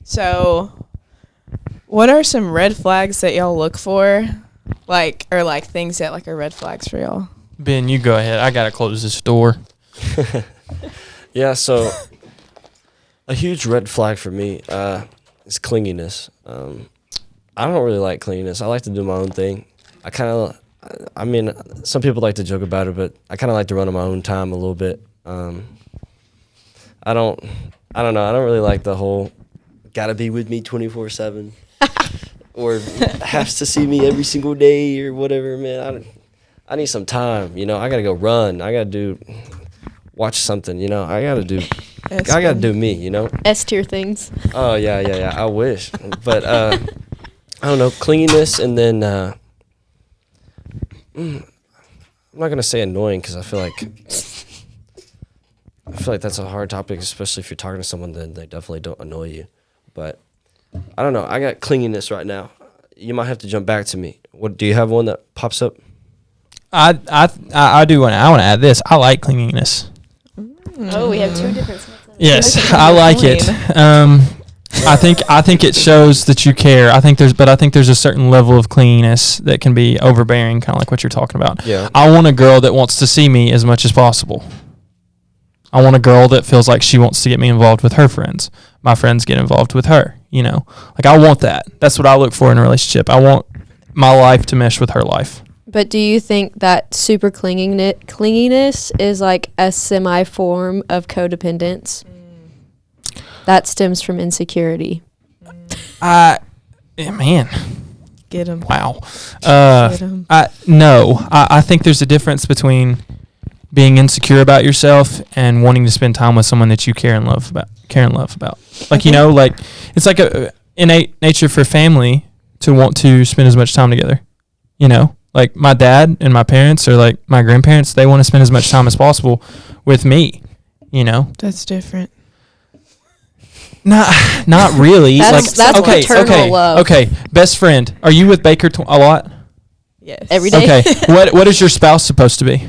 So, what are some red flags that y'all look for? Or things that are red flags for y'all? Ben, you go ahead. I gotta close this door. Yeah, so a huge red flag for me is clinginess. I don't really like clinginess. I like to do my own thing. I mean, some people like to joke about it, but I kind of like to run on my own time a little bit. I don't know. I don't really like the whole gotta be with me 24/7 or has to see me every single day or whatever, man. I need some time, I gotta go run. I gotta watch something, I gotta do me, S tier things. Oh yeah. I wish, but I don't know, clinginess, and then I'm not gonna say annoying because I feel like that's a hard topic, especially if you're talking to someone then they definitely don't annoy you. But I don't know. I got clinginess right now. You might have to jump back to me. What do you have one that pops up? I do want to add this. I like clinginess. Oh, we have two different sets. Yes, I like it. I think it shows that you care. I think there's a certain level of clinginess that can be overbearing, kind of like what you're talking about. Yeah. I want a girl that wants to see me as much as possible. I want a girl that feels like she wants to get me involved with her friends. My friends get involved with her, I want that. That's what I look for in a relationship. I want my life to mesh with her life. But do you think that super clinginess is like a semi-form of codependence? That stems from insecurity. Man. Get him. Wow. Get 'em. No. I think there's a difference between being insecure about yourself and wanting to spend time with someone that you care and love about. It's like a innate nature for family to want to spend as much time together. Like my dad and my parents or like my grandparents, they want to spend as much time as possible with me, That's different. Not really. That's paternal love. Okay. Best friend. Are you with Baker a lot? Yes. Every day. Okay. What is your spouse supposed to be?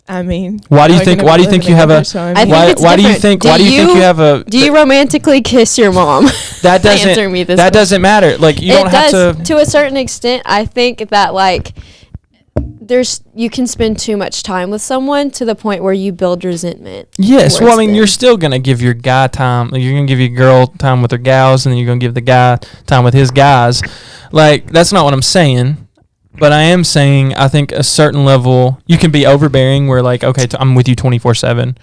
I mean, Why do you think you have a? Why do you think you have a? Do you romantically kiss your mom? That doesn't Answer me this that way. doesn't matter. Like you don't have to. To a certain extent, I think that you can spend too much time with someone to the point where you build resentment. Yes, well, I mean, them. you're still gonna give your guy time. Like, you're gonna give your girl time with her gals, and then you're gonna give the guy time with his guys. Like that's not what I'm saying. But I am saying I think a certain level, you can be overbearing where like, okay, I'm with you 24/7.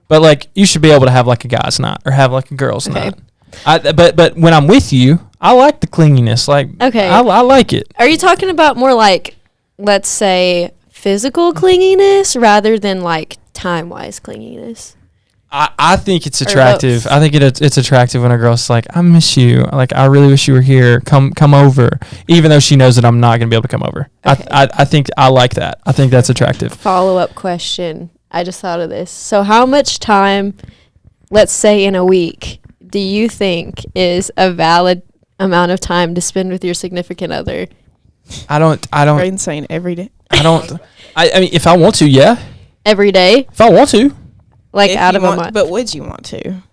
But like you should be able to have like a guy's night or have like a girl's night. But when I'm with you, I like the clinginess. Like okay. I like it. Are you talking about more like, let's say, physical clinginess rather than like time-wise clinginess? I think it's attractive. I think it's attractive when a girl's like, I miss you. Like, I really wish you were here. Come over. Even though she knows that I'm not going to be able to come over. Okay. I think I like that. I think that's attractive. Follow-up question. I just thought of this. So how much time, let's say in a week, do you think is a valid amount of time to spend with your significant other? I don't. Braden's saying every day. I mean, if I want to, yeah. Every day? If I want to. Like out of a month. But would you want to?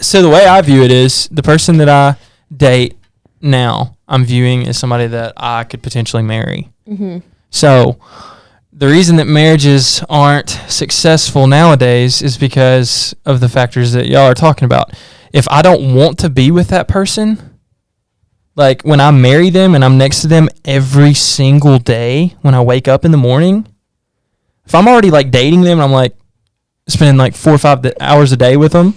So the way I view it is the person that I date now, I'm viewing as somebody that I could potentially marry. Mm-hmm. So the reason that marriages aren't successful nowadays is because of the factors that y'all are talking about. If I don't want to be with that person, like when I marry them and I'm next to them every single day when I wake up in the morning, if I'm already like dating them and I'm like, spending like 4 or 5 hours a day with them,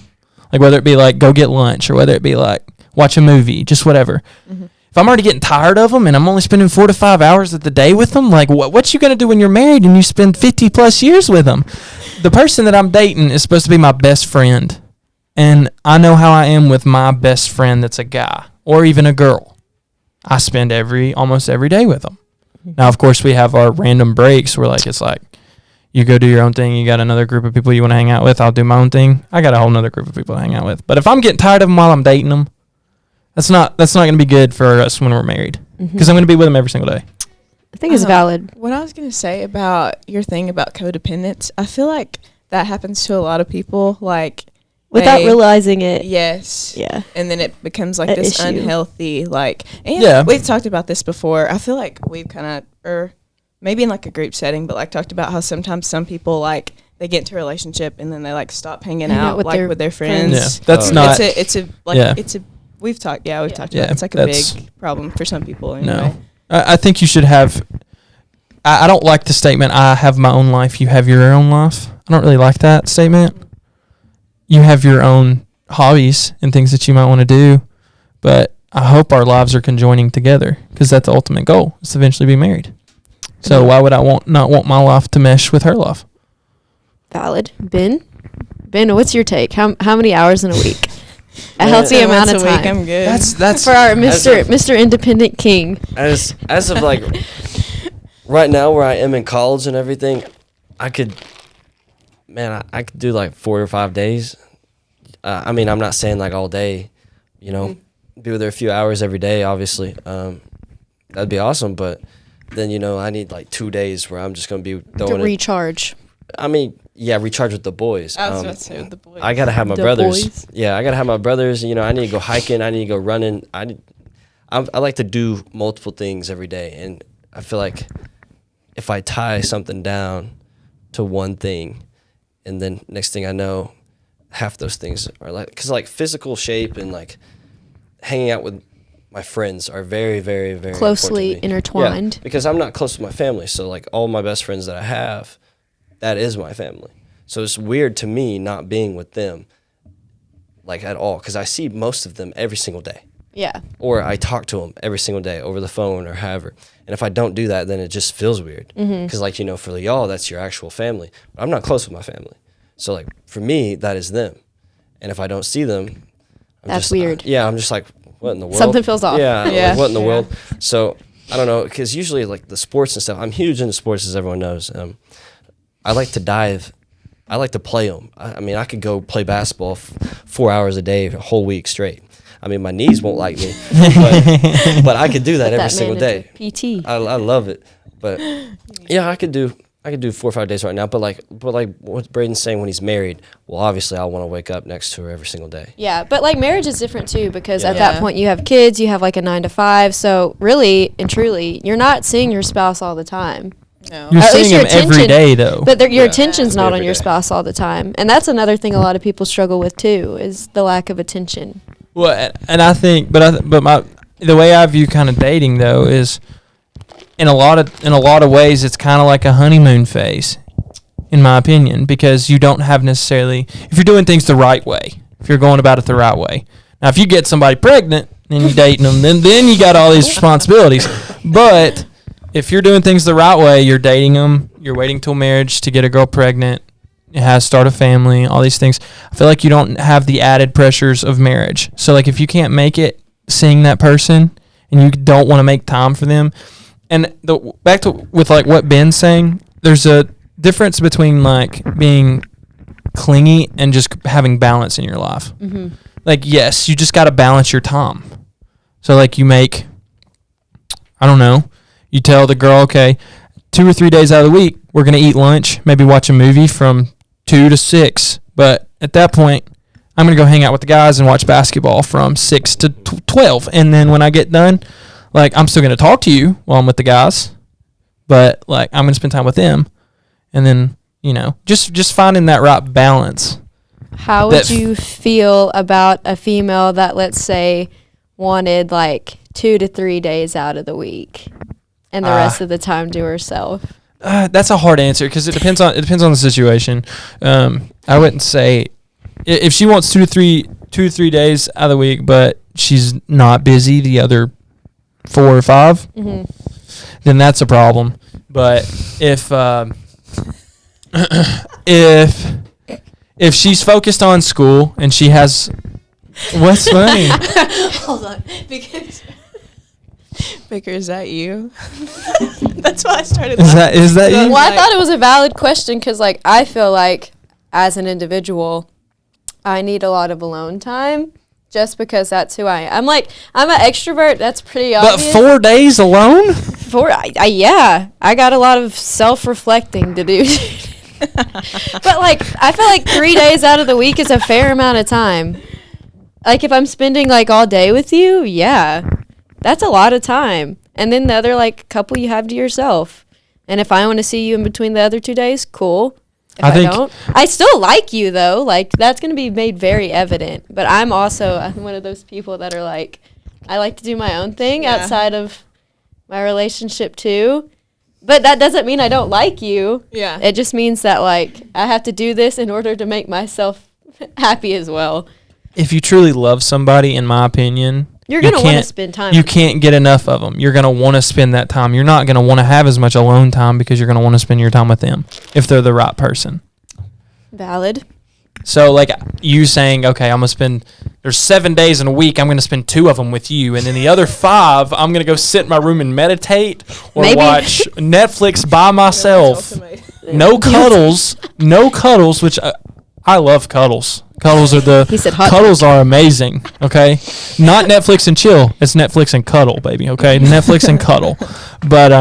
like whether it be like go get lunch or whether it be like watch a movie, just whatever. Mm-hmm. If I'm already getting tired of them and I'm only spending 4 to 5 hours of the day with them, like what you gonna do when you're married and you spend 50 plus years with them? The person that I'm dating is supposed to be my best friend, and I know how I am with my best friend that's a guy or even a girl. I spend almost every day with them. Mm-hmm. Now, of course, we have our random breaks where like it's like, you go do your own thing. You got another group of people you want to hang out with. I'll do my own thing. I got a whole nother group of people to hang out with. But if I'm getting tired of them while I'm dating them, that's not going to be good for us when we're married. Because I'm going to be with them every single day. I think it's valid. What I was going to say about your thing about codependence, I feel like that happens to a lot of people. Like without realizing it. Yes. Yeah. And then it becomes like An this issue. unhealthy, like, and Yeah. we've talked about this before. I feel like we've kind of, or maybe in like a group setting, but like talked about how sometimes some people like they get into a relationship and then they like stop hanging Hang out out with like their with their friends. Yeah, that's Oh, not. It's a like Yeah. it's a we've talked we've talked Yeah, about it. It's like a that's- big problem for some people anyway. No, I think you should have. I don't like the statement. I have my own life. You have your own life. I don't really like that statement. You have your own hobbies and things that you might want to do, but I hope our lives are conjoining together because that's the ultimate goal: is to eventually be married. So why would I not want my life to mesh with her life? Valid. Ben, what's your take? How many hours in a week? A Man, healthy So amount once of a week, time. I'm good. That's For our As Mr. Independent King. As of like right now where I am in college and everything, I could do like 4 or 5 days. I mean, I'm not saying like all day, you know, be with her a few hours every day, obviously. That'd be awesome. But then, you know, I need like 2 days where I'm just going to be To throwing it. recharge. I mean, yeah, recharge with the boys. I was about to say with the boys. I got to have my The brothers. boys. Yeah, I got to have my brothers. You know, I need to go hiking. I need to go running. I like to do multiple things every day. And I feel like if I tie something down to one thing, and then next thing I know, half those things are like, because like physical shape and like hanging out with my friends are very, very, very Closely important to me. intertwined. Yeah, because I'm not close with my family. So like all my best friends that I have, that is my family. So it's weird to me not being with them like at all, because I see most of them every single day. Yeah. Or I talk to them every single day over the phone or however. And if I don't do that, then it just feels weird. Because, like, you know, for y'all, that's your actual family. But I'm not close with my family. So, like, for me, that is them. And if I don't see them, That's just, weird. Yeah, I'm just like, what in the world? Something feels off. Yeah, Yeah. like, what in the Yeah. world? So, I don't know, because usually, like, the sports and stuff, I'm huge into sports, as everyone knows. I like to dive. I like to play them. I mean, I could go play basketball 4 hours a day, a whole week straight. I mean, my knees won't like me, but I could do that Put every that single man day. into PT. I love it, but yeah, I could do 4 or 5 days right now. But like what Braden's saying, when he's married, well, obviously I want to wake up next to her every single day. Yeah, but like marriage is different too, because at Yeah. that point you have kids, you have like a 9 to 5. So really and truly, you're not seeing your spouse all the time. No. You're At seeing least your them every attention- day, though. But your Yeah. attention's not on Every your day. spouse all the time. And that's another thing a lot of people struggle with too, is the lack of attention. Well, and I think, but the way I view kind of dating though is, in a lot of ways, it's kind of like a honeymoon phase, in my opinion, because you don't have necessarily, if you're doing things the right way, if you're going about it the right way. Now, if you get somebody pregnant and you're dating them, then you got all these responsibilities. But if you're doing things the right way, you're dating them, you're waiting till marriage to get a girl pregnant, it has start a family, all these things. I feel like you don't have the added pressures of marriage. So like if you can't make it seeing that person and you don't want to make time for them, and back to with like what Ben's saying, there's a difference between like being clingy and just having balance in your life. Mm-hmm. Like yes, you just got to balance your time. So like you make, I don't know, you tell the girl, okay, 2 or 3 days out of the week, we're going to eat lunch, maybe watch a movie from 2 to 6. But at that point, I'm going to go hang out with the guys and watch basketball from 6 to 12. And then when I get done, like, I'm still going to talk to you while I'm with the guys. But, like, I'm going to spend time with them. And then, you know, just finding that right balance. How would you feel about a female that, let's say, wanted like 2 to 3 days out of the week and the rest of the time to herself? That's a hard answer because it depends on the situation. I wouldn't say if she wants 2 to 3 days out of the week, but she's not busy the other 4 or 5, then that's a problem. But if she's focused on school and she has, what's funny? Hold on, because Baker, is that you? That's why I started. Is that you? Well, I thought it was a valid question because, like, I feel like as an individual, I need a lot of alone time just because that's who I am. I'm an extrovert. That's pretty But obvious. 4 days alone? Yeah, I got a lot of self-reflecting to do. But like, I feel like 3 days out of the week is a fair amount of time. Like if I'm spending like all day with you, yeah, that's a lot of time. And then the other like couple you have to yourself. And if I want to see you in between the other 2 days, cool. If I don't, I still like you though. Like that's going to be made very evident. But I'm one of those people that are like, I like to do my own thing outside of my relationship too. But that doesn't mean I don't like you. Yeah. It just means that like I have to do this in order to make myself happy as well. If you truly love somebody, in my opinion, You're going to want to spend time. You can't get enough of them. You're going to want to spend that time. You're not going to want to have as much alone time because you're going to want to spend your time with them if they're the right person. Valid. So, like, you saying, okay, I'm going to spend, there's 7 days in a week, I'm going to spend 2 of them with you, and then the other 5, I'm going to go sit in my room and meditate or watch Netflix by myself. No cuddles, which I love cuddles. Cuddles are amazing, okay? Not Netflix and chill. It's Netflix and cuddle, baby, okay? Netflix and cuddle. But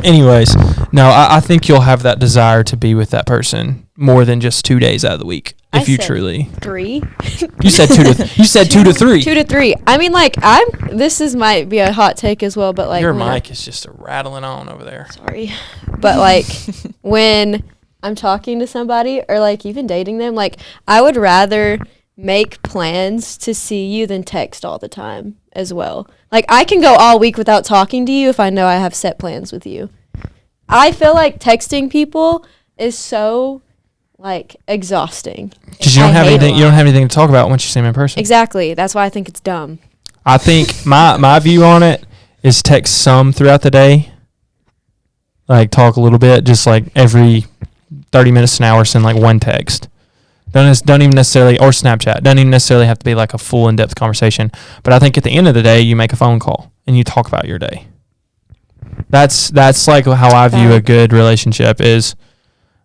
anyways, no, I think you'll have that desire to be with that person more than just 2 days out of the week. If you truly 3. You said 2 to 3. 2 to 3. I mean, like might be a hot take as well, but like your mic is just rattling on over there. Sorry, but like when I'm talking to somebody or like even dating them, like I would rather make plans to see you than text all the time as well. Like I can go all week without talking to you if I know I have set plans with you. I feel like texting people is so like exhausting. Because you don't have anything to talk about once you see them in person. Exactly. That's why I think it's dumb. I think my view on it is text some throughout the day. Like talk a little bit, just like every 30 minutes to an hour, send like one text. Don't even necessarily, or Snapchat. Don't even necessarily have to be like a full in-depth conversation. But I think at the end of the day, you make a phone call and you talk about your day. That's like how I view a good relationship is.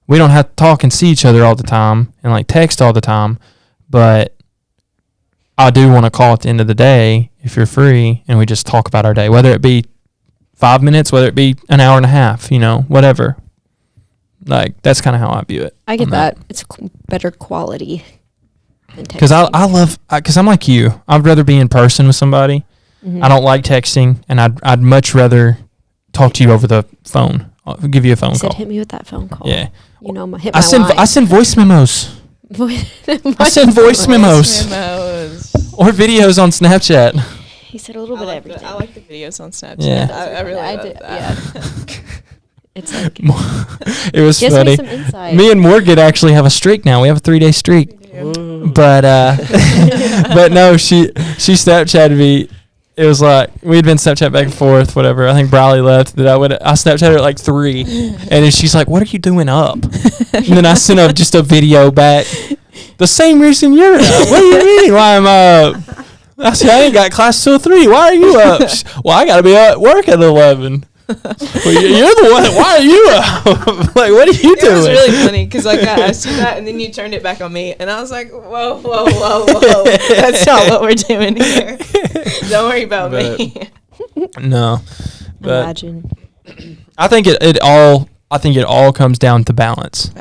We don't have to talk and see each other all the time and like text all the time, but I do want to call at the end of the day if you're free and we just talk about our day, whether it be 5 minutes, whether it be an hour and a half, whatever. Like that's kind of how I view it. I get that. It's better quality. Because I love, because I'm like you. I'd rather be in person with somebody. Mm-hmm. I don't like texting, and I'd much rather talk to you over the phone. I'll give you a phone call. Hit me with that phone call. Yeah. I send voice memos. I send voice memos. Or videos on Snapchat. He said a little bit of everything. I like the videos on Snapchat. Yeah. I really like that. Yeah. It's like it was funny. Me and Morgan actually have a streak now. We have a 3-day streak. But but no, she Snapchatted me. It was like we'd been Snapchat back and forth, whatever. I think Briley left. That I Snapchatted her at like 3, and then she's like, "What are you doing up?" And then I sent her just a video back. The same reason you're up. What do you mean? Why am I up? I said I ain't got class till 3. Why are you up? Well, I gotta be at work at 11. Well, you're the one. Why are you up? Like, what are you doing? It was really funny because like I asked you that, and then you turned it back on me, and I was like, whoa. That's not what we're doing here. Don't worry about me. No. But Imagine. I think it all comes down to balance.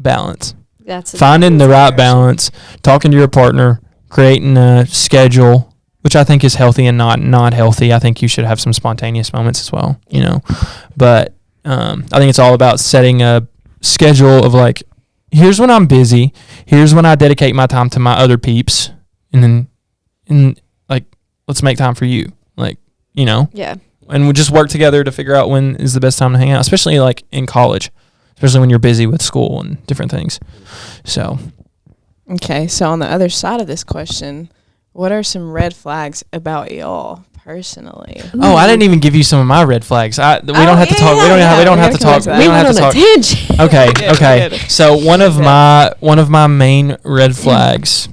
Balance. That's finding the right balance, talking to your partner, creating a schedule, which I think is healthy and not healthy. I think you should have some spontaneous moments as well, But I think it's all about setting a schedule of like, here's when I'm busy, here's when I dedicate my time to my other peeps, and like let's make time for you, like Yeah. And we just work together to figure out when is the best time to hang out, especially like in college, especially when you're busy with school and different things. So. Okay, so on the other side of this question, what are some red flags about y'all personally? Oh, I didn't even give you some of my red flags. We don't have to talk. We don't have to talk. We don't have to talk. Okay. So one of my main red flags.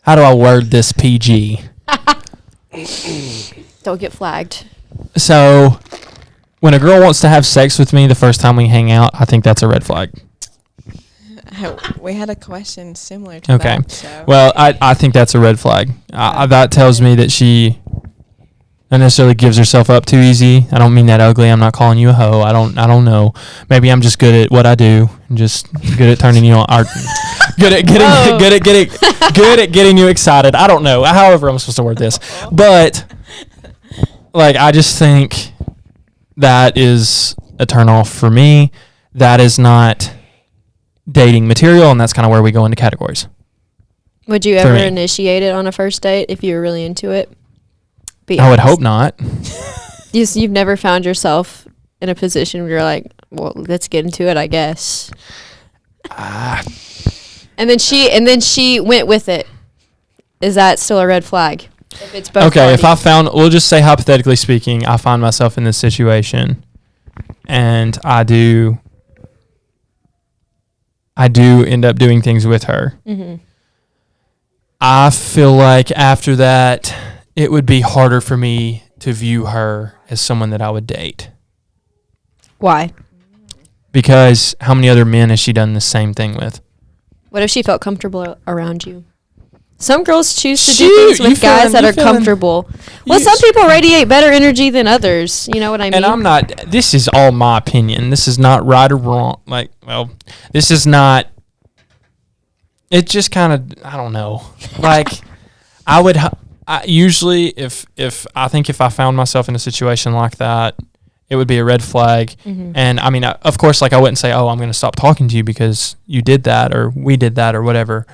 How do I word this PG? Don't get flagged. So when a girl wants to have sex with me the first time we hang out, I think that's a red flag. We had a question similar to that. Okay. Well, I think that's a red flag. That tells me that she not necessarily gives herself up too easy. I don't mean that ugly. I'm not calling you a hoe. I don't know. Maybe I'm just good at what I do. I'm just good at turning you on. Good at getting you excited. I don't know. However I'm supposed to word this. But like, I just think that is a turn off for me. That is not dating material, and that's kind of where we go into categories. Would you ever initiate it on a first date if you were really into it? I would hope not. You've never found yourself in a position where you're like, well, let's get into it, I guess. And then she went with it. Is that still a red flag? If it's both okay, parties? we'll just say hypothetically speaking, I find myself in this situation, and I do end up doing things with her. Mm-hmm. I feel like after that, it would be harder for me to view her as someone that I would date. Why? Because how many other men has she done the same thing with? What if she felt comfortable around you? Some girls choose to do things with guys that are comfortable. Well, some people radiate better energy than others. You know what I mean? And I'm not, this is all my opinion. This is not right or wrong. Like, well, this is not, it just kind of, I don't know. Like, usually if I found myself in a situation like that, it would be a red flag. Mm-hmm. And I mean, of course, like, I wouldn't say, oh, I'm going to stop talking to you because you did that or we did that or whatever.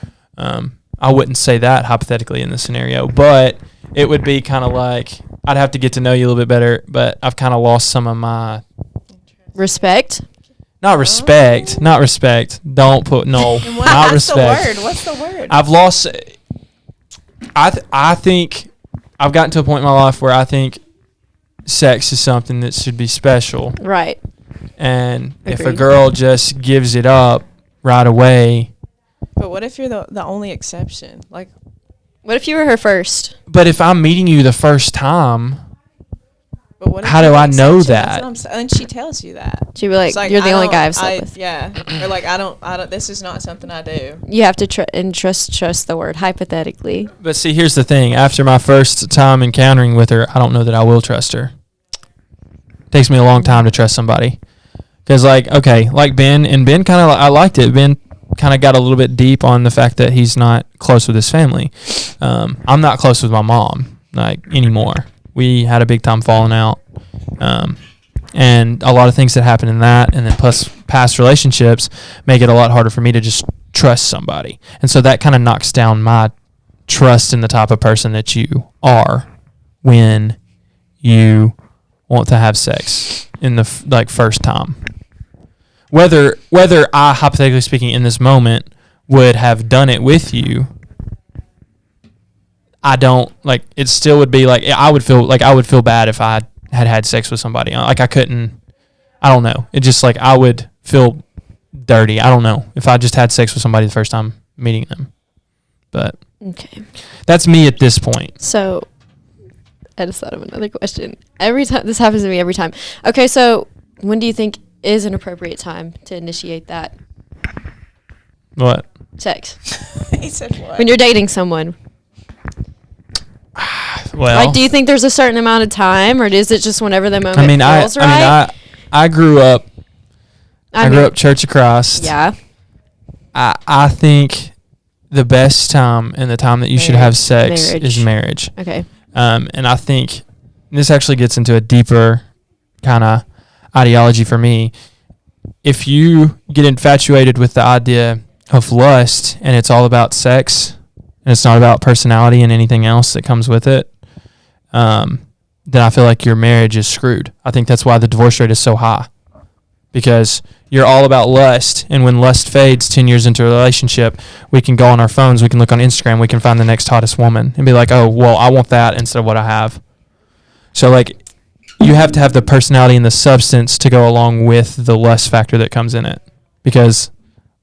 I wouldn't say that hypothetically in this scenario, but it would be kind of like, I'd have to get to know you a little bit better, but I've kind of lost some of my respect. Not respect. Don't put not respect. What's the word? I've lost. I think I've gotten to a point in my life where I think sex is something that should be special. Right. And if a girl just gives it up right away. But what if you're the only exception? Like, what if you were her first? But if I'm meeting you the first time, but what if how do I know that? And she tells you that. She'd be like, you're the only guy I've slept with. Yeah. Or like, I don't, this is not something I do. You have to trust the word, hypothetically. But see, here's the thing. After my first time encountering with her, I don't know that I will trust her. It takes me a long time to trust somebody. Because, like, okay, like Ben, and Ben kind of, I liked it. Ben kind of got a little bit deep on the fact that he's not close with his family. I'm not close with my mom, like, anymore. We had a big time falling out. And a lot of things that happen in that, and then plus past relationships, make it a lot harder for me to just trust somebody. And so that kind of knocks down my trust in the type of person that you are when you want to have sex in the first time. Whether I, hypothetically speaking, in this moment would have done it with you, I don't, like, it still would be like, I would feel bad if I had sex with somebody. Like, I don't know. It just, like, I would feel dirty. I don't know if I just had sex with somebody the first time meeting them. But okay, that's me at this point. So I just thought of another question. Every time, this happens to me every time. Okay, so when do you think is an appropriate time to initiate that? What? Sex. He said what? When you're dating someone. Well, like, do you think there's a certain amount of time, or is it just whenever the moment feels right? I grew up Church of Christ. Yeah. I think the best time and the time that you should have sex is marriage. Okay. And I think this actually gets into a deeper kind of ideology for me. If you get infatuated with the idea of lust and it's all about sex and it's not about personality and anything else that comes with it, then I feel like your marriage is screwed. I think that's why the divorce rate is so high, because you're all about lust, and when lust fades 10 years into a relationship, we can go on our phones, we can look on Instagram, we can find the next hottest woman and be like, oh, well, I want that instead of what I have. So, like, you have to have the personality and the substance to go along with the lust factor that comes in it, because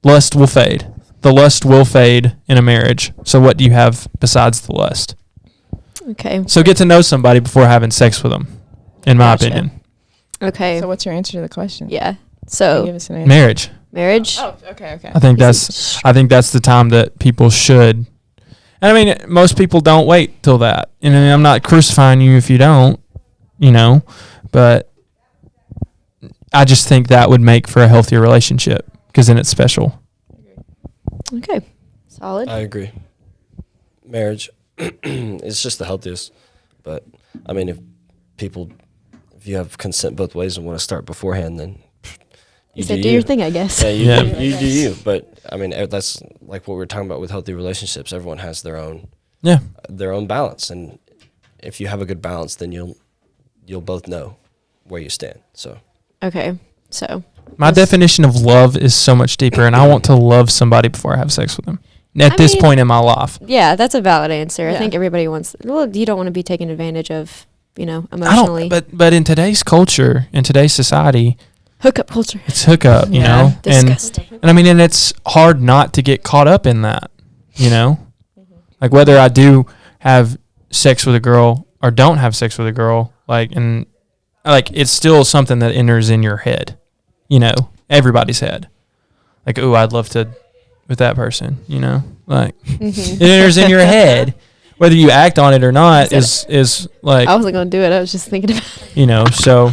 lust will fade. The lust will fade in a marriage. So what do you have besides the lust? Okay. So get to know somebody before having sex with them, in my opinion. Okay. So what's your answer to the question? Yeah. So give us an answer. Marriage. Marriage. Oh, okay. I think that's the time that people should. And I mean, most people don't wait till that. And I mean, I'm not crucifying you if you don't, but I just think that would make for a healthier relationship because then it's special. Okay. Solid. I agree. Marriage, it's just the healthiest. But, I mean, if you have consent both ways and want to start beforehand, then you said do your thing, I guess. Yeah, you do you. But, I mean, that's like what we're talking about with healthy relationships. Everyone has their own balance. And if you have a good balance, then you'll both know where you stand. So. Okay. So. My definition of love is so much deeper, and I want to love somebody before I have sex with them. At this point in my life. Yeah, that's a valid answer. Yeah. I think everybody wants. Well, you don't want to be taken advantage of, emotionally. But in today's culture, in today's society, hookup culture. it's hookup, you know, Disgusting. and I mean, and it's hard not to get caught up in that, like whether I do have sex with a girl or don't have sex with a girl, it's still something that enters in your head, everybody's head, like, oh, I'd love to with that person, it enters in your head. Whether you act on it or not is like, I wasn't going to do it. I was just thinking about it. So